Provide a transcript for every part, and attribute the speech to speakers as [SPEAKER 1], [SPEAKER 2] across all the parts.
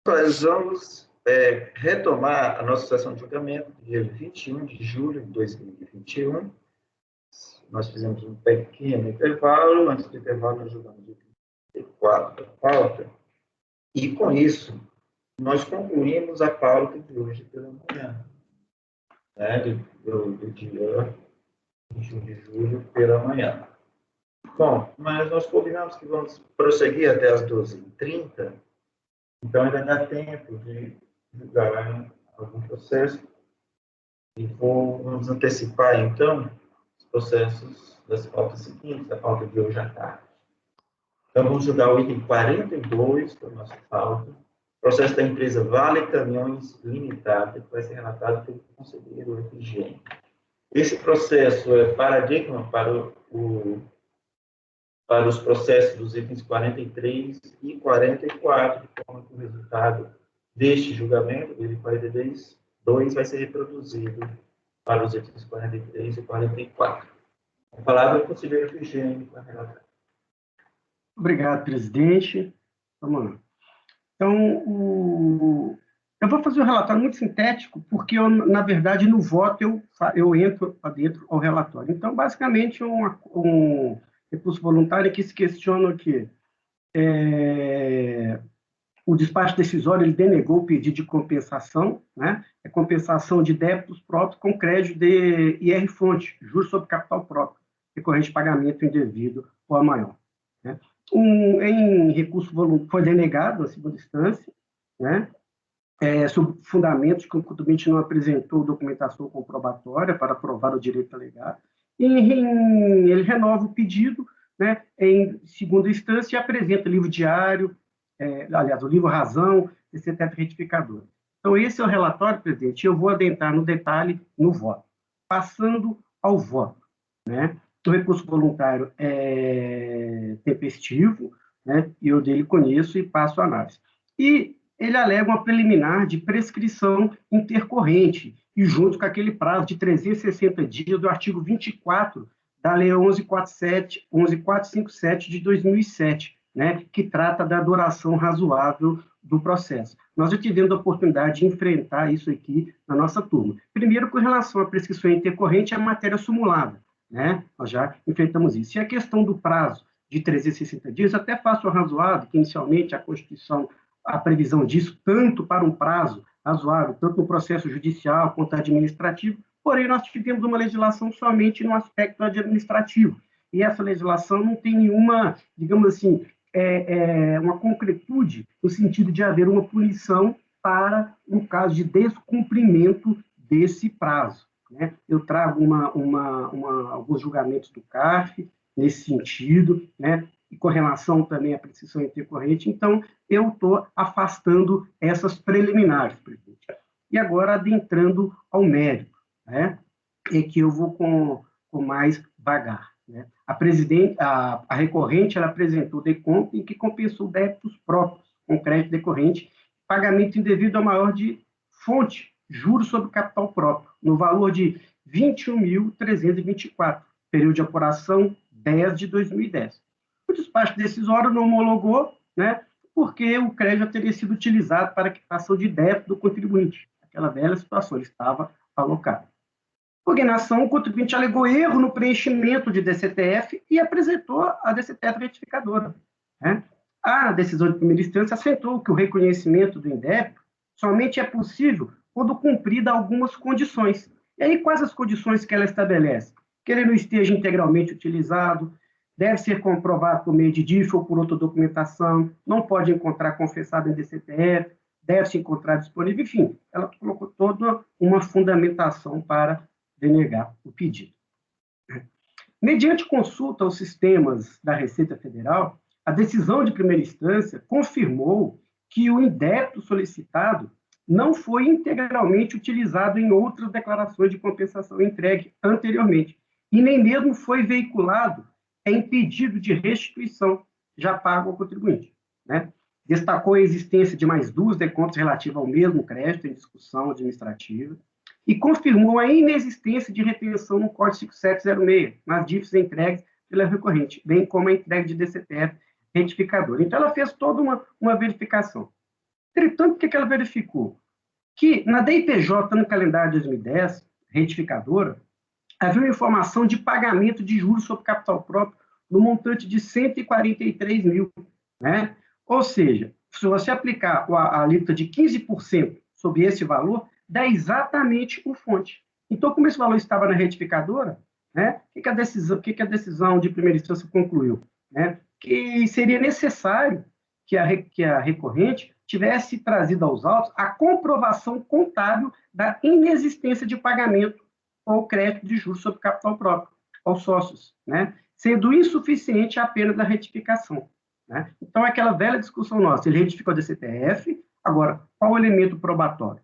[SPEAKER 1] Nós vamos retomar a nossa sessão de julgamento, dia 21 de julho de 2021. Nós fizemos um pequeno intervalo. Antes do intervalo, nós julgamos o 34 da pauta. E, com isso, nós concluímos a pauta de hoje pela manhã, né, do dia 21 de julho pela manhã. Bom, mas nós combinamos que vamos prosseguir até as 12h30, então ainda dá tempo de julgar algum processo. E vamos antecipar, então, os processos das pautas seguintes, da pauta de hoje à tarde. Então, vamos julgar o item 42 da nossa pauta, processo da empresa Vale Caminhões Limitada, que vai ser relatado pelo conselheiro Efigênio. Esse processo é paradigma para os processos dos itens 43 e 44, de forma que o resultado deste julgamento, do item 42, vai ser reproduzido para os itens 43 e 44. A palavra é o conselheiro Efigênio para relatar.
[SPEAKER 2] Obrigado, presidente. Vamos lá. Então, eu vou fazer um relatório muito sintético, porque, na verdade, no voto eu entro dentro ao relatório. Então, basicamente, um recurso voluntário que se questiona que o despacho decisório ele denegou o pedido de compensação, né? É compensação de débitos próprios com crédito de IR-fonte, juros sobre capital próprio, decorrente de pagamento indevido ou a maior, né? Em recurso voluntário foi denegado na segunda instância, né? Sob fundamentos que o contribuinte não apresentou documentação comprobatória para provar o direito alegado, e ele renova o pedido, né, em segunda instância, e apresenta livro diário, aliás, o livro razão, etc. retificador. Então, esse é o relatório, presidente, eu vou adentrar no detalhe no voto. Passando ao voto, né? O recurso voluntário é tempestivo, né, e eu dele conheço e passo a análise. E ele alega uma preliminar de prescrição intercorrente, e junto com aquele prazo de 360 dias do artigo 24 da Lei 11.457 de 2007, né, que trata da duração razoável do processo. Nós já tivemos a oportunidade de enfrentar isso aqui na nossa turma. Primeiro, com relação à prescrição intercorrente, é a matéria sumulada, né? Nós já enfrentamos isso. E a questão do prazo de 360 dias, até faço razoável, que inicialmente a Constituição, a previsão disso, tanto para um prazo razoável, tanto no processo judicial quanto administrativo, porém nós tivemos uma legislação somente no aspecto administrativo, e essa legislação não tem nenhuma, digamos assim, uma concretude no sentido de haver uma punição para, no caso de descumprimento desse prazo, né? Eu trago alguns julgamentos do CARF nesse sentido, né? E com relação também à prescrição intercorrente, então eu estou afastando essas preliminares, presidente. E agora adentrando ao mérito, né? E que eu vou com mais vagar, né? A recorrente ela apresentou decomp em que compensou débitos próprios com crédito decorrente, pagamento indevido ao maior de fonte, juros sobre capital próprio, no valor de 21.324, período de apuração 10 de 2010. O despacho decisório não homologou, né, porque o crédito teria sido utilizado para a quitação de débito do contribuinte. Aquela velha situação, ele estava alocado. Cognação, o contribuinte alegou erro no preenchimento de DCTF e apresentou a DCTF retificadora, né? A decisão de primeira instância aceitou que o reconhecimento do indébito somente é possível quando cumprida algumas condições. E aí, quais as condições que ela estabelece? Que ele não esteja integralmente utilizado, deve ser comprovado por meio de DIF ou por outra documentação, não pode encontrar confessado em DCTF, deve se encontrar disponível, enfim, ela colocou toda uma fundamentação para denegar o pedido. Mediante consulta aos sistemas da Receita Federal, a decisão de primeira instância confirmou que o indébito solicitado não foi integralmente utilizado em outras declarações de compensação entregue anteriormente, e nem mesmo foi veiculado em pedido de restituição já pago ao contribuinte, né? Destacou a existência de mais duas decontas relativas ao mesmo crédito em discussão administrativa e confirmou a inexistência de retenção no Código 5706, nas dívidas entregues pela recorrente, bem como a entrega de DCTF retificador. Então, ela fez toda uma verificação. Entretanto, o que ela verificou? Que na DIPJ, no calendário de 2010, retificadora, havia uma informação de pagamento de juros sobre capital próprio no montante de 143 mil, né? Ou seja, se você aplicar a alíquota de 15% sobre esse valor, dá exatamente o fonte. Então, como esse valor estava na retificadora, né, o que a decisão de primeira instância concluiu? Né? Que seria necessário que a recorrente tivesse trazido aos autos a comprovação contábil da inexistência de pagamento ou crédito de juros sobre capital próprio aos sócios, né? Sendo insuficiente a pena da retificação. Né? Então, aquela velha discussão nossa, ele retificou a DCTF, agora, qual o elemento probatório?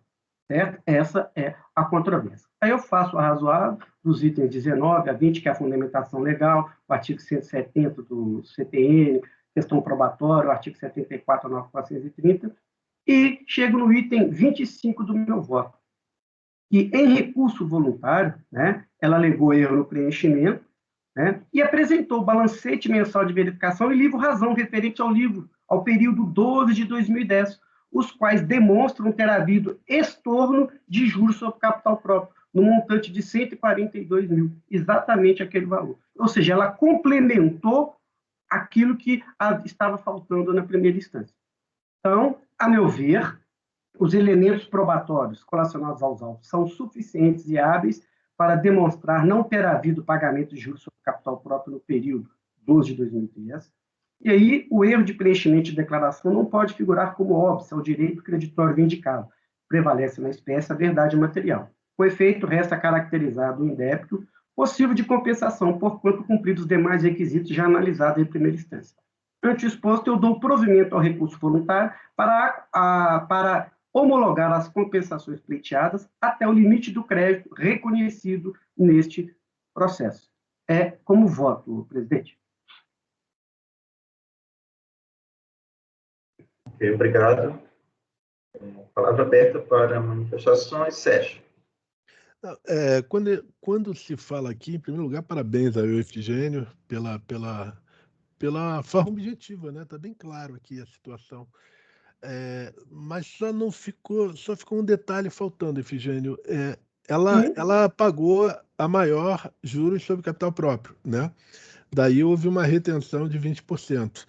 [SPEAKER 2] Certo? Essa é a controvérsia. Aí eu faço o arrazoado dos itens 19 a 20, que é a fundamentação legal, o artigo 170 do CPN, questão probatória, o artigo 74, 9.430, e chego no item 25 do meu voto. E em recurso voluntário, né, ela alegou erro no preenchimento, né, e apresentou o balancete mensal de verificação e livro razão referente ao período 12 de 2010, os quais demonstram ter havido estorno de juros sobre capital próprio, no montante de 142 mil, exatamente aquele valor. Ou seja, ela complementou aquilo que estava faltando na primeira instância. Então, a meu ver, os elementos probatórios colacionados aos autos são suficientes e hábeis para demonstrar não ter havido pagamento de juros sobre capital próprio no período 12 de 2010. E aí, o erro de preenchimento de declaração não pode figurar como óbice ao direito creditório vindicado. Prevalece na espécie a verdade material. Com efeito, resta caracterizado o indébito possível de compensação, porquanto cumpridos os demais requisitos já analisados em primeira instância. Ante o exposto, eu dou provimento ao recurso voluntário para homologar as compensações pleiteadas até o limite do crédito reconhecido neste processo. É como voto, presidente.
[SPEAKER 1] Ok, obrigado. Palavra aberta para manifestações. Sérgio.
[SPEAKER 3] Quando se fala aqui, em primeiro lugar, parabéns ao Efigênio pela forma objetiva, né? Está bem claro aqui a situação. Mas só ficou um detalhe faltando, Efigênio. Ela pagou a maior juros sobre capital próprio, né? Daí houve uma retenção de 20%.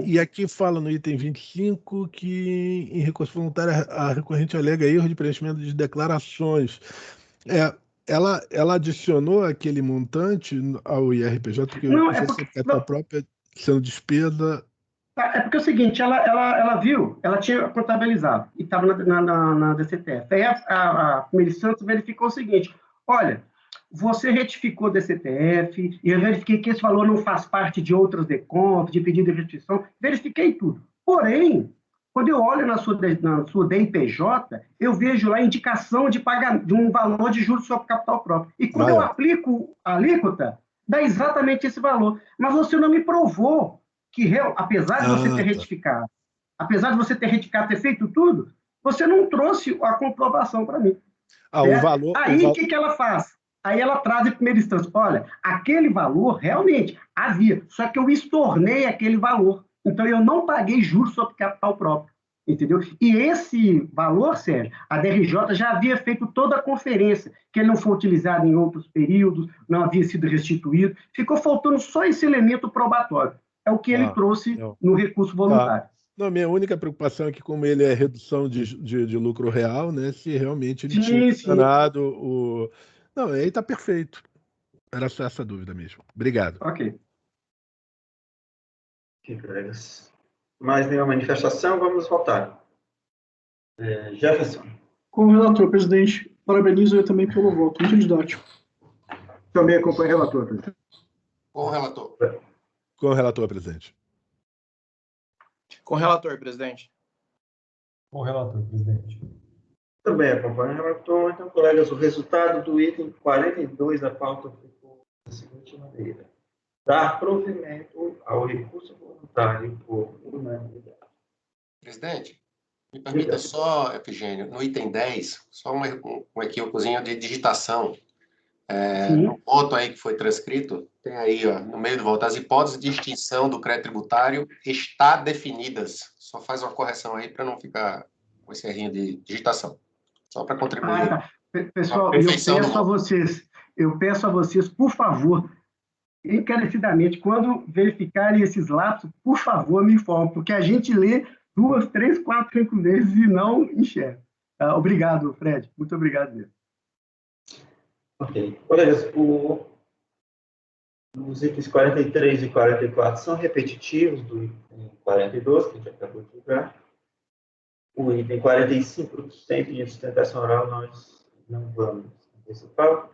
[SPEAKER 3] E aqui fala no item 25 que em recurso voluntário a recorrente alega erro de preenchimento de declarações. Ela adicionou aquele montante ao IRPJ, porque
[SPEAKER 2] Não,
[SPEAKER 3] o sobre capital próprio sendo despesa.
[SPEAKER 2] É porque é o seguinte, ela viu, ela tinha contabilizado e estava na DCTF. Aí a Meire Santos verificou o seguinte: olha, você retificou DCTF, e eu verifiquei que esse valor não faz parte de outras DECONF, de pedido de restituição, verifiquei tudo. Porém, quando eu olho na sua DIPJ, eu vejo lá a indicação de um valor de juros sobre capital próprio. E quando eu aplico a alíquota, dá exatamente esse valor. Mas você não me provou que, apesar de você ter retificado, ter feito tudo, você não trouxe a comprovação para mim.
[SPEAKER 3] O valor.
[SPEAKER 2] Aí, o que ela faz? Aí ela traz em primeira instância: olha, aquele valor realmente havia, só que eu estornei aquele valor. Então, eu não paguei juros sobre capital próprio. Entendeu? E esse valor, Sérgio, a DRJ já havia feito toda a conferência, que ele não foi utilizado em outros períodos, não havia sido restituído. Ficou faltando só esse elemento probatório. É o que ele trouxe no recurso voluntário.
[SPEAKER 3] Não, minha única preocupação é que, como ele é redução de lucro real, né, se realmente ele tinha mencionado o... Não, aí está perfeito. Era só essa dúvida mesmo. Obrigado.
[SPEAKER 2] Ok.
[SPEAKER 1] Colegas. Mais nenhuma manifestação, vamos votar. Jefferson.
[SPEAKER 4] Como relator, presidente, parabenizo eu também pelo voto. Muito didático.
[SPEAKER 2] Também acompanho o relator, presidente.
[SPEAKER 5] Com o relator.
[SPEAKER 3] Com o relator, presidente.
[SPEAKER 5] Com o relator, presidente.
[SPEAKER 6] Com o relator, presidente.
[SPEAKER 1] Também acompanho o relator. Então, colegas, o resultado do item 42 da pauta ficou da seguinte maneira: dar provimento ao recurso voluntário por unanimidade.
[SPEAKER 5] Presidente, me permita só, Efigênio, no item 10, só um equívocozinho de digitação. No voto aí que foi transcrito, tem aí, ó, no meio do voto, as hipóteses de extinção do crédito tributário está definidas. Só faz uma correção aí para não ficar com esse errinho de digitação. Só para contribuir.
[SPEAKER 2] Tá. Pessoal, eu peço a vocês, por favor, encarecidamente, quando verificarem esses lapsos, por favor, me informem, porque a gente lê 2, 3, 4, 5 vezes e não enxerga. Obrigado, Fred. Muito obrigado mesmo.
[SPEAKER 1] Ok. Colegas, os itens 43 e 44 são repetitivos do item 42, que a gente acabou de julgar. O item 45, centro de sustentação oral, nós não vamos antecipar.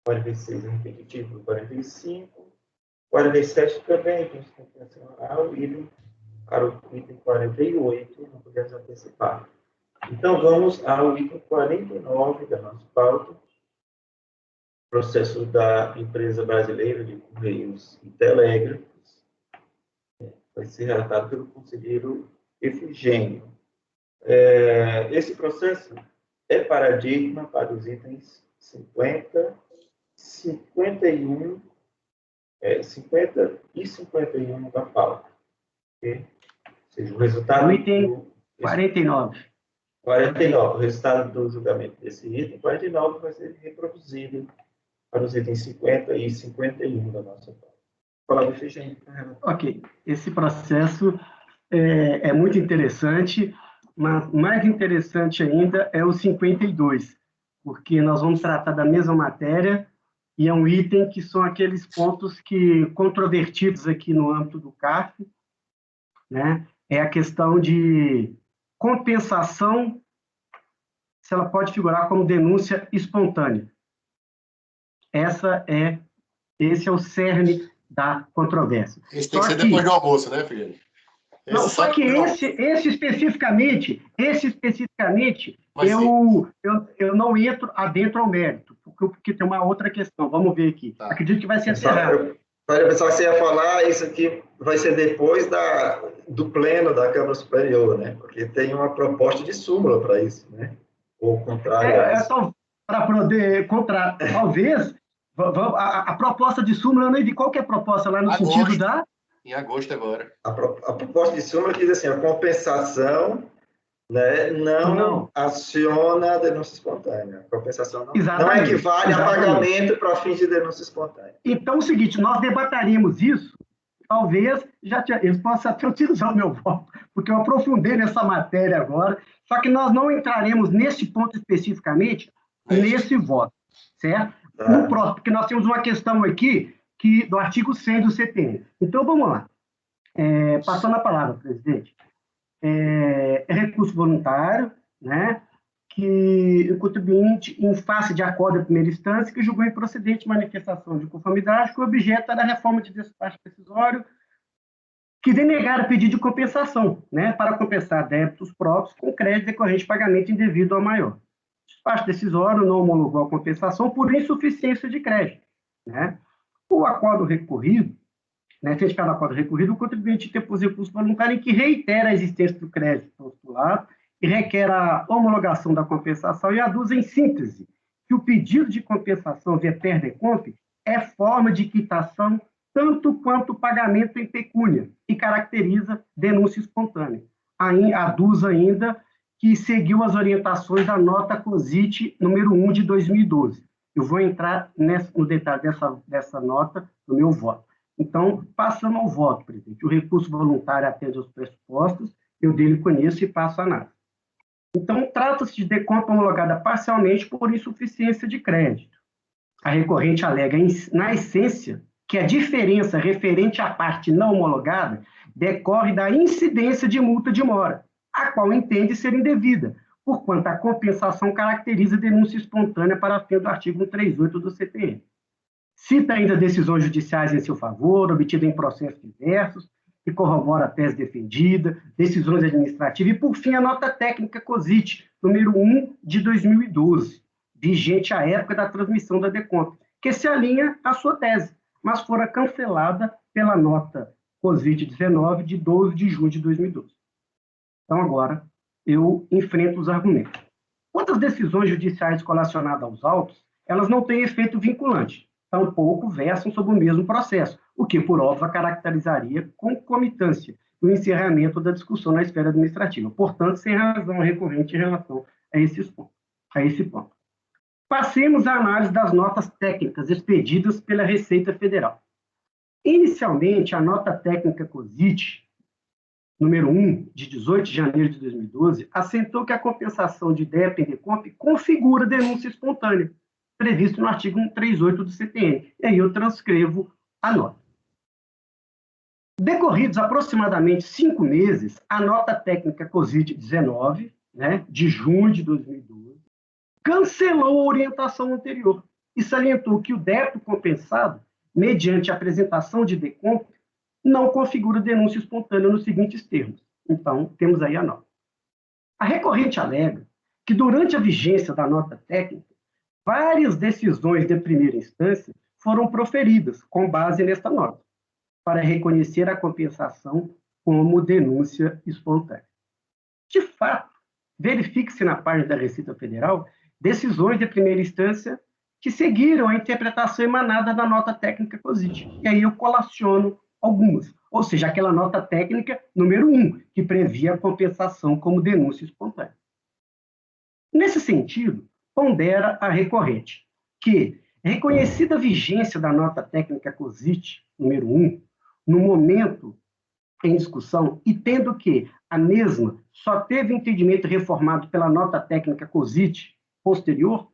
[SPEAKER 1] 46 é repetitivo do 45. 47 também tem sustentação oral, e para o item 48 não podemos antecipar. Então, vamos ao item 49 da nossa pauta. Processo da Empresa Brasileira de Correios e Telégrafos. Vai ser relatado pelo conselheiro Efigênio. Esse processo é paradigma para os itens 50, 51, 50 e 51 da pauta. Okay? Ou seja, o resultado...
[SPEAKER 2] O item 49.
[SPEAKER 1] 49. O resultado do julgamento desse item 49 vai ser reproduzido para os itens 50 e 51 da nossa pauta. Fala do Efigênio.
[SPEAKER 2] Ok. Esse processo é muito interessante, mas mais interessante ainda é o 52, porque nós vamos tratar da mesma matéria e é um item que são aqueles pontos que controvertidos aqui no âmbito do CARF, né? É a questão de compensação, se ela pode figurar como denúncia espontânea. Esse é o cerne da controvérsia.
[SPEAKER 5] Esse tem que ser depois do almoço, né, Felipe?
[SPEAKER 2] Não, só que esse especificamente, eu não entro adentro ao mérito, porque tem uma outra questão. Vamos ver aqui.
[SPEAKER 5] Tá.
[SPEAKER 2] Acredito que vai ser encerrado.
[SPEAKER 1] Eu pensava que você ia falar, isso aqui vai ser depois do pleno da Câmara Superior, né? Porque tem uma proposta de súmula para isso, né? Ou o contrário.
[SPEAKER 2] Para poder talvez, a proposta de súmula, eu não vi qual que é a proposta lá no sentido da...
[SPEAKER 5] Em agosto agora.
[SPEAKER 1] A proposta de súmula diz assim, a compensação, né, não aciona a denúncia espontânea. A compensação não equivale a pagamento para fins de denúncia espontânea.
[SPEAKER 2] Então, é o seguinte, nós debateríamos isso, talvez eu possa até utilizar o meu voto, porque eu aprofundei nessa matéria agora, só que nós não entraremos nesse ponto especificamente, nesse voto, certo? No próximo, porque nós temos uma questão aqui do artigo 100 do CTN. Então, vamos lá. Passando a palavra, presidente. É recurso voluntário, né, que o contribuinte, em face de acordo em primeira instância, que julgou improcedente manifestação de conformidade que o objeto era a reforma de despacho decisório que denegaram pedido de compensação, né, para compensar débitos próprios com crédito decorrente de pagamento indevido ao maior. O despacho decisório não homologou a compensação por insuficiência de crédito, né? O acordo recorrido, né, certificado do acordo recorrido, o contribuinte interpôs recurso voluntário em que reitera a existência do crédito postulado e requer a homologação da compensação e aduz em síntese que o pedido de compensação via per de comp é forma de quitação tanto quanto pagamento em pecúnia e caracteriza denúncia espontânea. Aduz ainda que seguiu as orientações da nota COSIT número 1 de 2012. Eu vou entrar no detalhe dessa nota no meu voto. Então, passando ao voto, presidente, o recurso voluntário atende aos pressupostos, eu dele conheço e passo a análise. Então, trata-se de deconta homologada parcialmente por insuficiência de crédito. A recorrente alega, na essência, que a diferença referente à parte não homologada decorre da incidência de multa de mora, a qual entende ser indevida, porquanto a compensação caracteriza denúncia espontânea para fim do artigo 138 do CTN. Cita ainda decisões judiciais em seu favor, obtidas em processos diversos, que corrobora a tese defendida, decisões administrativas e, por fim, a nota técnica COSIT, número 1 de 2012, vigente à época da transmissão da deconta, que se alinha à sua tese, mas fora cancelada pela nota COSIT 19, de 12 de junho de 2012. Então, agora, eu enfrento os argumentos. Quanto às decisões judiciais colacionadas aos autos, elas não têm efeito vinculante, tampouco versam sobre o mesmo processo, o que, por óbvio, caracterizaria concomitância no encerramento da discussão na esfera administrativa. Portanto, sem razão recorrente em relação a esse ponto. Passemos à análise das notas técnicas expedidas pela Receita Federal. Inicialmente, a nota técnica COSIT, número 1, de 18 de janeiro de 2012, assentou que a compensação de DEP e DECOMP configura denúncia espontânea, previsto no artigo 138 do CTN. E aí eu transcrevo a nota. Decorridos aproximadamente 5 meses, a nota técnica COSIT 19, de junho de 2012, cancelou a orientação anterior e salientou que o débito compensado, mediante a apresentação de DECOMP, não configura denúncia espontânea nos seguintes termos. Então, temos aí a nota. A recorrente alega que, durante a vigência da nota técnica, várias decisões de primeira instância foram proferidas com base nesta nota, para reconhecer a compensação como denúncia espontânea. De fato, verifique-se na página da Receita Federal decisões de primeira instância que seguiram a interpretação emanada da nota técnica COSIT. E aí eu colaciono algumas, ou seja, aquela nota técnica número 1, que previa a compensação como denúncia espontânea. Nesse sentido, pondera a recorrente que, reconhecida a vigência da nota técnica COSIT número 1, no momento em discussão, e tendo que a mesma só teve entendimento reformado pela nota técnica COSIT posterior,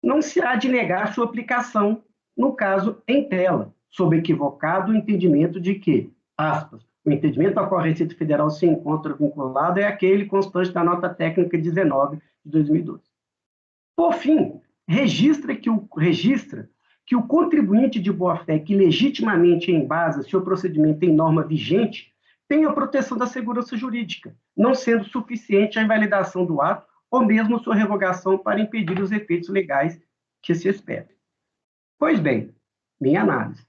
[SPEAKER 2] não se há de negar sua aplicação, no caso, em tela, sob equivocado entendimento de que, aspas, o entendimento ao qual a Receita Federal se encontra vinculado é aquele constante da nota técnica 19 de 2012. Por fim, registra que o contribuinte de boa-fé que legitimamente embasa seu procedimento em norma vigente tem a proteção da segurança jurídica, não sendo suficiente a invalidação do ato ou mesmo sua revogação para impedir os efeitos legais que se esperam. Pois bem, minha análise.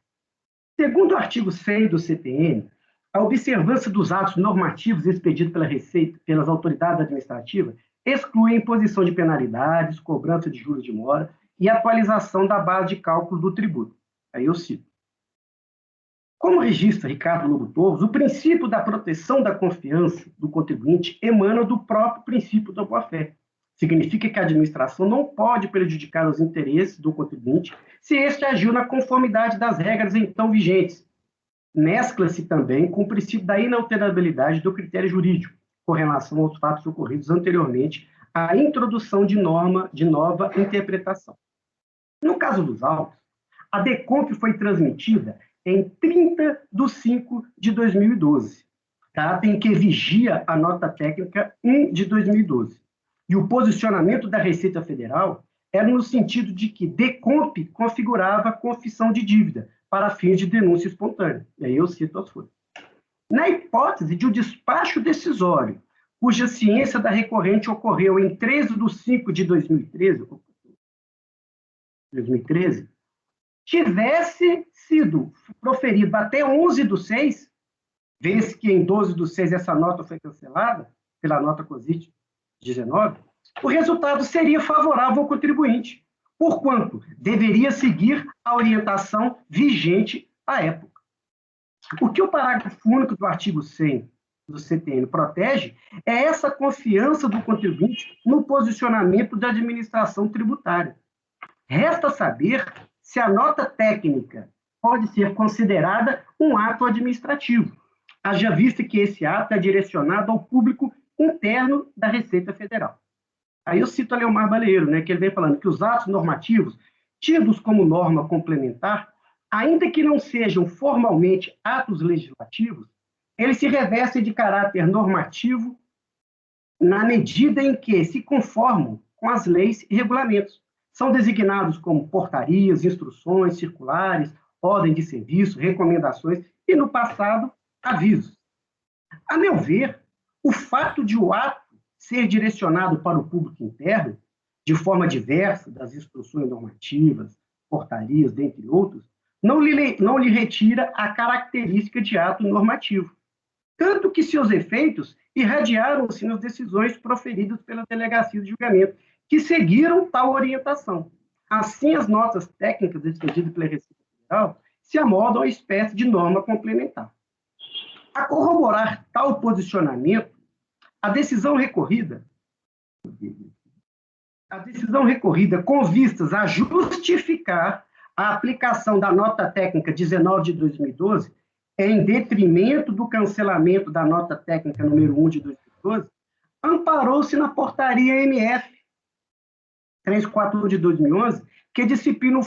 [SPEAKER 2] Segundo o artigo 100 do CTN, a observância dos atos normativos expedidos pela Receita, pelas autoridades administrativas, exclui a imposição de penalidades, cobrança de juros de mora e atualização da base de cálculo do tributo. Aí eu cito. Como registra Ricardo Lobo Torres, o princípio da proteção da confiança do contribuinte emana do próprio princípio da boa-fé. Significa que a administração não pode prejudicar os interesses do contribuinte se este agiu na conformidade das regras então vigentes. Mescla-se também com o princípio da inalterabilidade do critério jurídico, com relação aos fatos ocorridos anteriormente à introdução de nova interpretação. No caso dos autos, a DECOMP foi transmitida em 30 de 5 de 2012, data em que vigia a nota técnica 1 de 2012. E o posicionamento da Receita Federal era no sentido de que DECOMP configurava confissão de dívida para fins de denúncia espontânea. E aí eu cito as folhas. Na hipótese de um despacho decisório, cuja ciência da recorrente ocorreu em 13 de 5 de 2013, tivesse sido proferido até 11 de 6, vez que em 12 de 6 essa nota foi cancelada, pela nota COSIT 19, o resultado seria favorável ao contribuinte, porquanto deveria seguir a orientação vigente à época. O que o parágrafo único do artigo 100 do CTN protege é essa confiança do contribuinte no posicionamento da administração tributária. Resta saber se a nota técnica pode ser considerada um ato administrativo, haja vista que esse ato é direcionado ao público interno da Receita Federal. Aí eu cito a Leomar Baleiro, que ele vem falando que os atos normativos, tidos como norma complementar, ainda que não sejam formalmente atos legislativos, eles se revestem de caráter normativo na medida em que se conformam com as leis e regulamentos. São designados como portarias, instruções, circulares, ordem de serviço, recomendações e, no passado, avisos. A meu ver, o fato de o ato ser direcionado para o público interno, de forma diversa das instruções normativas, portarias, dentre outros, não lhe retira a característica de ato normativo, tanto que seus efeitos irradiaram-se nas decisões proferidas pela Delegacia de Julgamento, que seguiram tal orientação. Assim, as notas técnicas expedidas pela Receita Federal se amoldam a espécie de norma complementar. A corroborar tal posicionamento, a decisão recorrida com vistas a justificar a aplicação da nota técnica 19 de 2012 em detrimento do cancelamento da nota técnica número 1 de 2012, amparou-se na portaria MF 341 de 2011, que disciplina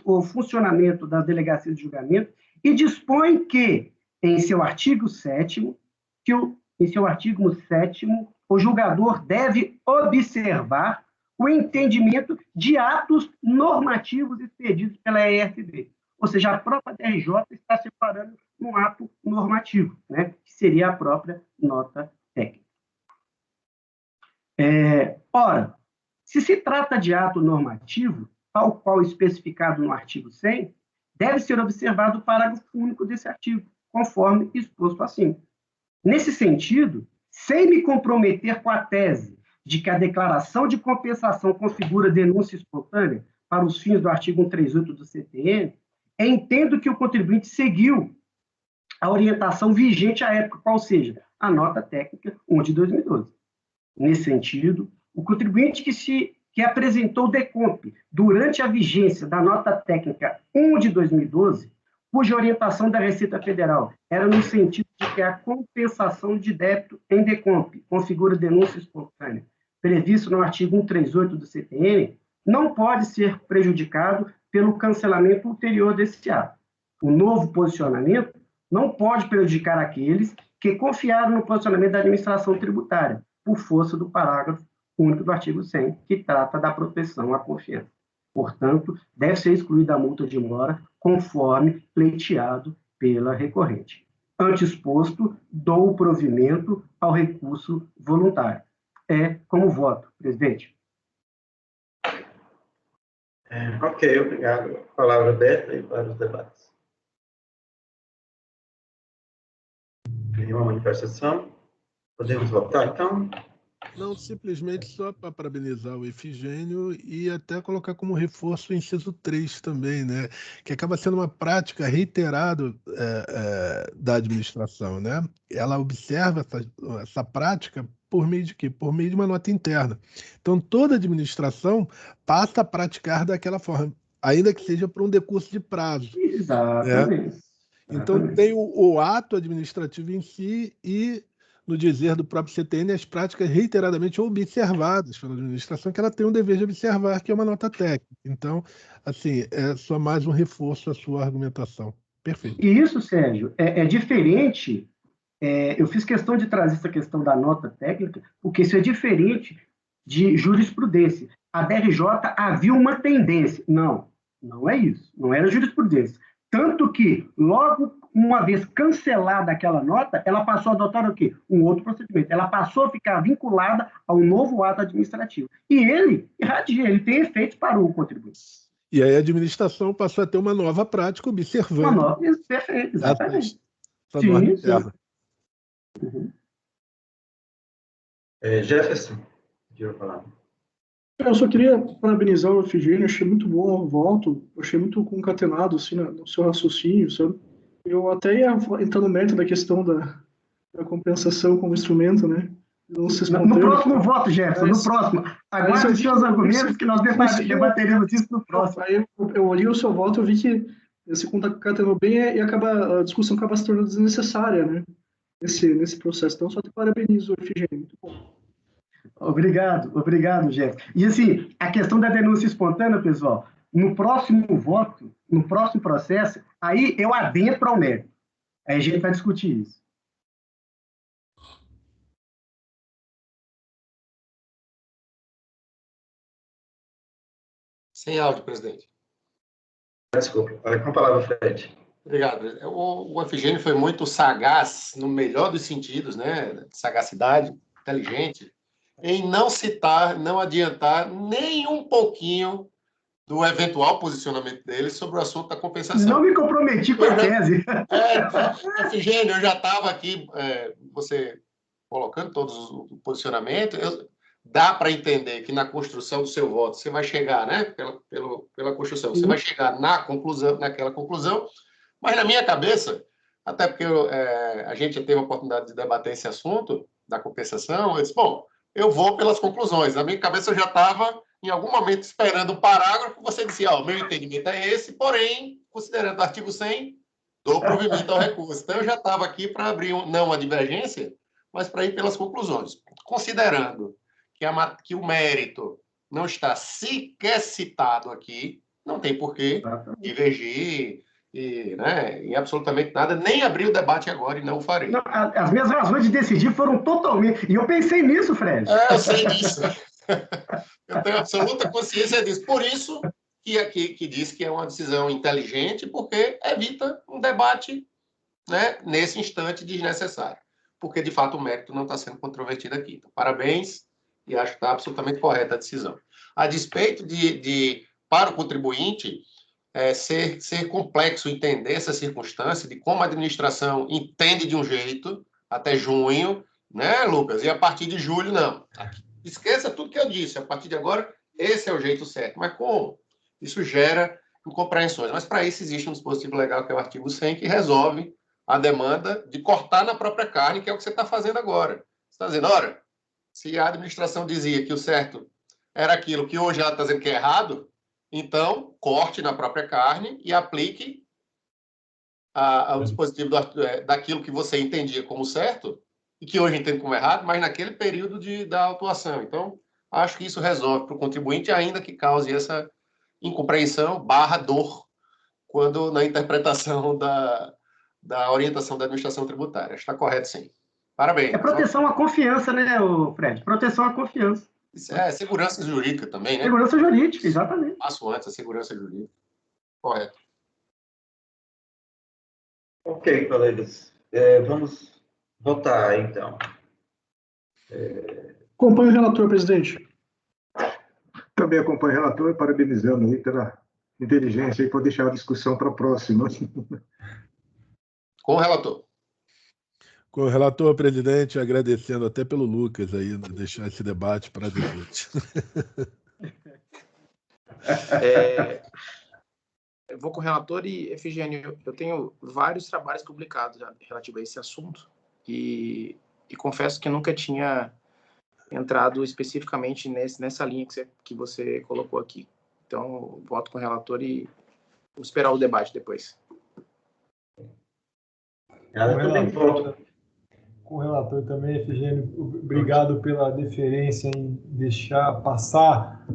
[SPEAKER 2] o funcionamento das delegacias de julgamento e dispõe que, em seu artigo 7º, o julgador deve observar o entendimento de atos normativos expedidos pela ERTD. Ou seja, a própria DRJ está separando um ato normativo, né, que seria a própria nota técnica. Ora, se se trata de ato normativo, tal qual especificado no artigo 100, deve ser observado o parágrafo único desse artigo, conforme exposto acima. Nesse sentido, sem me comprometer com a tese de que a declaração de compensação configura denúncia espontânea para os fins do artigo 138 do CTN, entendo que o contribuinte seguiu a orientação vigente à época, qual seja, a nota técnica 1 de 2012. Nesse sentido, o contribuinte que apresentou DECOMP durante a vigência da nota técnica 1 de 2012, cuja orientação da Receita Federal era no sentido de que a compensação de débito em DECOMP configura denúncia espontânea, previsto no artigo 138 do CTN, não pode ser prejudicado pelo cancelamento ulterior desse ato. O novo posicionamento não pode prejudicar aqueles que confiaram no posicionamento da administração tributária, por força do parágrafo único do artigo 100, que trata da proteção à confiança. Portanto, deve ser excluída a multa de mora conforme pleiteado pela recorrente. Antes exposto, dou o provimento ao recurso voluntário. É como voto, presidente.
[SPEAKER 1] Ok, obrigado. Palavra aberta aí para os debates. Nenhuma manifestação? Podemos votar, então?
[SPEAKER 3] Não, simplesmente só para parabenizar o Efigênio e até colocar como reforço o inciso 3 também, né? Que acaba sendo uma prática reiterada da administração, né? Ela observa essa prática por meio de quê? Por meio de uma nota interna. Então, toda administração passa a praticar daquela forma, ainda que seja por um decurso de prazo.
[SPEAKER 2] Exatamente.
[SPEAKER 3] Né? Então, tem o ato administrativo em si e, no dizer do próprio CTN, as práticas reiteradamente observadas pela administração, que ela tem um dever de observar, que é uma nota técnica. Então, assim, é só mais um reforço à sua argumentação. Perfeito.
[SPEAKER 2] E isso, Sérgio, é diferente. Eu fiz questão de trazer essa questão da nota técnica, porque isso é diferente de jurisprudência. A DRJ havia uma tendência. Não é isso. Não era jurisprudência. Tanto que, logo uma vez cancelada aquela nota, ela passou a adotar o quê? Um outro procedimento. Ela passou a ficar vinculada ao novo ato administrativo. E ele tem efeitos para o contribuinte.
[SPEAKER 3] E aí a administração passou a ter uma nova prática observando.
[SPEAKER 2] Uma nova, perfeito, exatamente.
[SPEAKER 3] Essa norma interna.
[SPEAKER 2] Uhum.
[SPEAKER 1] Jefferson, queria falar.
[SPEAKER 4] Eu só queria parabenizar o Efigênio, achei muito bom o voto, achei muito concatenado assim, no seu raciocínio, sabe? Eu até ia entrar no mérito da questão da compensação como instrumento, né?
[SPEAKER 2] No próximo voto, Jefferson, no próximo. Aguarde os seus argumentos que nós debateremos isso no próximo.
[SPEAKER 4] Aí eu olhei o seu voto e vi que se concatenou bem e a discussão acaba se tornando desnecessária, né? Nesse processo. Então, só te parabenizo, Efigênio, muito bom.
[SPEAKER 2] Obrigado, Jefferson. E assim, a questão da denúncia espontânea, pessoal, no próximo voto, no próximo processo, aí eu adentro ao mérito. Aí a gente vai discutir isso.
[SPEAKER 5] Sem áudio, presidente.
[SPEAKER 1] Desculpa. Com a palavra, Fred.
[SPEAKER 5] Obrigado. O Efigênio foi muito sagaz, no melhor dos sentidos, né? Sagacidade, inteligente, em não citar, não adiantar nem um pouquinho do eventual posicionamento dele sobre o assunto da compensação.
[SPEAKER 2] Não me comprometi com a tese.
[SPEAKER 5] Efigênio, eu já estava aqui, você colocando todos os posicionamentos, dá para entender que na construção do seu voto você vai chegar, né, pela construção, você vai chegar naquela conclusão, mas na minha cabeça, até porque a gente já teve a oportunidade de debater esse assunto da compensação, eu disse, bom, eu vou pelas conclusões. Na minha cabeça eu já estava, em algum momento, esperando um parágrafo, você dizia, o meu entendimento é esse, porém, considerando o artigo 100, dou provimento ao recurso. Então, eu já estava aqui para abrir, não uma divergência, mas para ir pelas conclusões. Considerando que o mérito não está sequer citado aqui, não tem por que divergir em absolutamente nada, nem abrir o debate agora e não o farei.
[SPEAKER 2] Não, as minhas razões de decidir foram totalmente... E eu pensei nisso, Fred.
[SPEAKER 5] Eu sei disso. Eu tenho absoluta consciência disso. Por isso que aqui que diz que é uma decisão inteligente, porque evita um debate, né, nesse instante desnecessário. Porque, de fato, o mérito não está sendo controvertido aqui. Então, parabéns, e acho que está absolutamente correta a decisão. A despeito para o contribuinte, ser complexo entender essa circunstância de como a administração entende de um jeito até junho, né, Lucas? E a partir de julho, não. Esqueça tudo que eu disse. A partir de agora, esse é o jeito certo. Mas como? Isso gera incompreensões. Mas para isso existe um dispositivo legal, que é o artigo 100, que resolve a demanda de cortar na própria carne, que é o que você está fazendo agora. Você está dizendo, ora, se a administração dizia que o certo era aquilo que hoje ela está dizendo que é errado, então corte na própria carne e aplique ao dispositivo daquilo que você entendia como certo e que hoje entende como errado, mas naquele período da autuação. Então, acho que isso resolve para o contribuinte, ainda que cause essa incompreensão / dor quando na interpretação da orientação da administração tributária. Está correto, sim. Parabéns.
[SPEAKER 2] É proteção à confiança, né, Fred? Proteção à confiança.
[SPEAKER 5] Isso é segurança jurídica também, né?
[SPEAKER 2] Segurança jurídica, exatamente.
[SPEAKER 5] Passo antes, a segurança jurídica. Correto.
[SPEAKER 1] Ok, colegas. Vamos votar, então.
[SPEAKER 4] Acompanho o relator, presidente.
[SPEAKER 7] Também acompanho o relator, parabenizando aí pela inteligência e por deixar a discussão para a próxima.
[SPEAKER 5] Com o relator.
[SPEAKER 3] Com o relator, presidente, agradecendo até pelo Lucas aí, né, deixar esse debate para depois.
[SPEAKER 8] Eu vou com o relator e, Efigênio, eu tenho vários trabalhos publicados relativos a esse assunto e confesso que nunca tinha entrado especificamente nessa linha que você colocou aqui. Então, voto com o relator e vou esperar o debate depois.
[SPEAKER 6] Com o relator também, Efigênio, obrigado pela deferência em deixar passar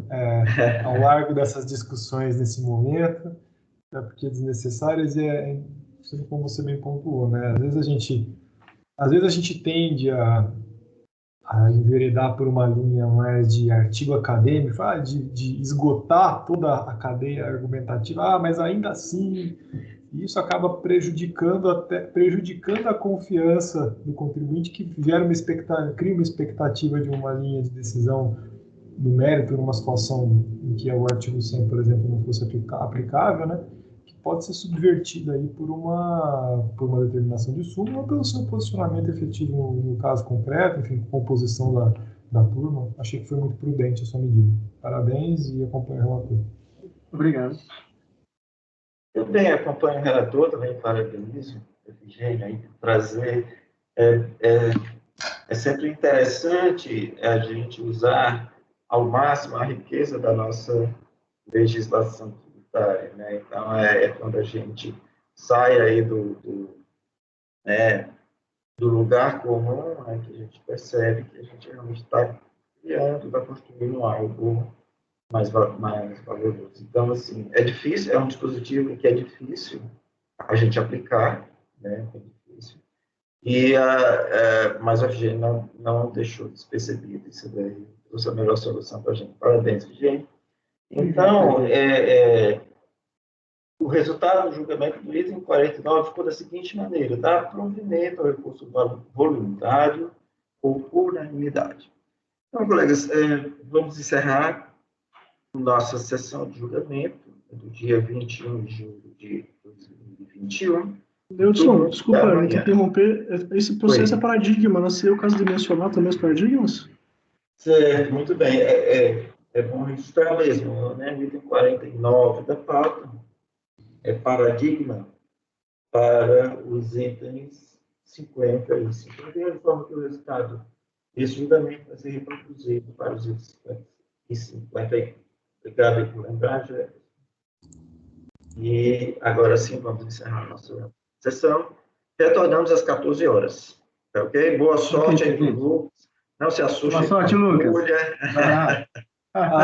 [SPEAKER 6] ao largo dessas discussões nesse momento, porque desnecessárias e como você bem pontuou, né? Às vezes a gente tende a enveredar por uma linha mais de artigo acadêmico, de esgotar toda a cadeia argumentativa, mas ainda assim, isso acaba prejudicando a confiança do contribuinte, que cria uma expectativa de uma linha de decisão no mérito, numa situação em que o artigo 100, por exemplo, não fosse aplicável, né? Que pode ser subvertida aí por uma determinação de súmula ou pelo seu posicionamento efetivo no caso concreto, enfim, composição da turma. Achei que foi muito prudente a sua medida. Parabéns e acompanho o relator.
[SPEAKER 2] Obrigado.
[SPEAKER 1] Eu bem acompanho o relator, também parabenizo o Efigênio aí por trazer. É sempre interessante a gente usar ao máximo a riqueza da nossa legislação tributária, né? Então, quando a gente sai aí do lugar comum, né, que a gente percebe que a gente realmente está criando, está construindo algo mais valoroso. Então, assim, é difícil, é um dispositivo que é difícil a gente aplicar, né? É difícil. Mas a Efigênio não deixou despercebido isso daí, trouxe a melhor solução para a gente. Parabéns, Efigênio. Então, o resultado do julgamento do item 49 ficou da seguinte maneira: dá provimento ao recurso voluntário ou unanimidade. Então, colegas, vamos encerrar nossa sessão de julgamento do dia 21 de julho de 2021.
[SPEAKER 4] Neudson, desculpa me interromper. Esse processo é paradigma, não sei o caso de mencionar também os paradigmas?
[SPEAKER 1] Certo, muito bem. É bom registrar mesmo, né? O item 49 da pauta é paradigma para os itens 50 e 51, de forma que o resultado desse julgamento vai ser reproduzido para os itens 50 e 51. Obrigado aí por lembrar, Jefferson. E agora sim, vamos encerrar a nossa sessão. Retornamos às 14 horas. Tá ok? Boa sorte aí para o Lucas. Não se assuste.
[SPEAKER 2] Boa sorte, Lucas.